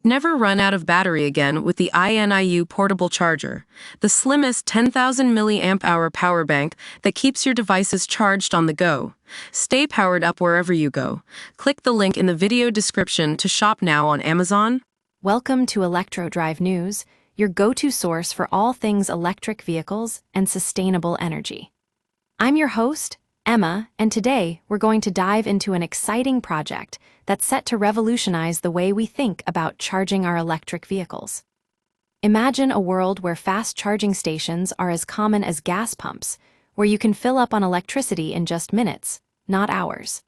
Never run out of battery again with the INIU portable charger, the slimmest 10,000 milliamp hour power bank that keeps your devices charged on the go. Stay powered up wherever you go. Click the link in the video description to shop now on Amazon. Welcome to ElectroDrive News, your go-to source for all things electric vehicles and sustainable energy. I'm your host, Emma, and today we're going to dive into an exciting project that's set to revolutionize the way we think about charging our electric vehicles. Imagine a world where fast charging stations are as common as gas pumps, where you can fill up on electricity in just minutes, not hours.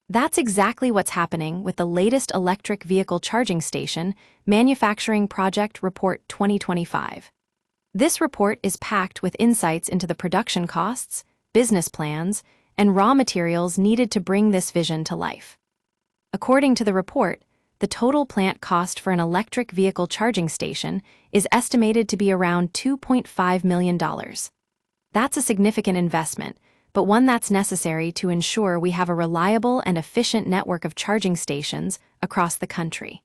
That's exactly what's happening with the latest electric vehicle charging station Manufacturing Project Report 2025. This report is packed with insights into the production costs, business plans, and raw materials needed to bring this vision to life. According to the report, the total plant cost for an electric vehicle charging station is estimated to be around $2.5 million. That's a significant investment, but one that's necessary to ensure we have a reliable and efficient network of charging stations across the country.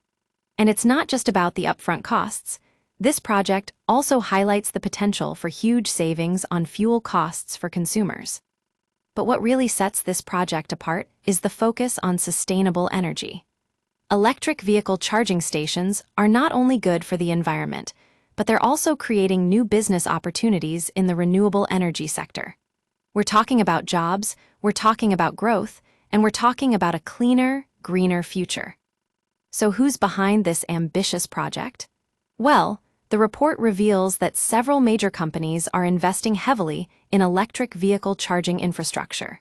And it's not just about the upfront costs. This project also highlights the potential for huge savings on fuel costs for consumers. But what really sets this project apart is the focus on sustainable energy. Electric vehicle charging stations are not only good for the environment, but they're also creating new business opportunities in the renewable energy sector. We're talking about jobs, we're talking about growth, and we're talking about a cleaner, greener future. So who's behind this ambitious project? Well, the report reveals that several major companies are investing heavily in electric vehicle charging infrastructure.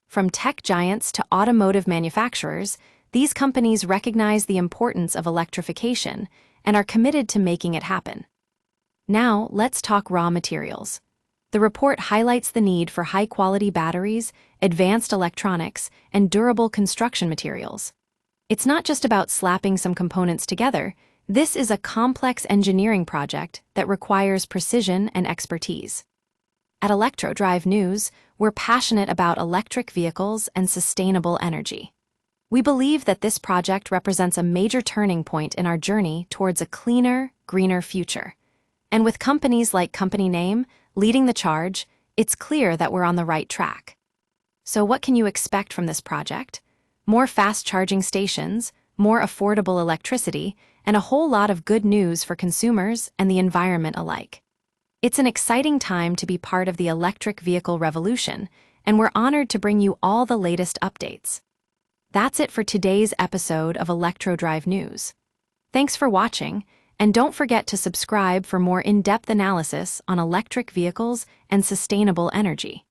From tech giants to automotive manufacturers, these companies recognize the importance of electrification and are committed to making it happen. Now, let's talk raw materials. The report highlights the need for high-quality batteries, advanced electronics, and durable construction materials. It's not just about slapping some components together. This is a complex engineering project that requires precision and expertise. At ElectroDrive News, we're passionate about electric vehicles and sustainable energy. We believe that this project represents a major turning point in our journey towards a cleaner, greener future. And with companies like Company Name leading the charge, it's clear that we're on the right track. So what can you expect from this project? More fast charging stations, more affordable electricity, and a whole lot of good news for consumers and the environment alike. It's an exciting time to be part of the electric vehicle revolution, and we're honored to bring you all the latest updates. That's it for today's episode of ElectroDrive News. Thanks for watching, and don't forget to subscribe for more in-depth analysis on electric vehicles and sustainable energy.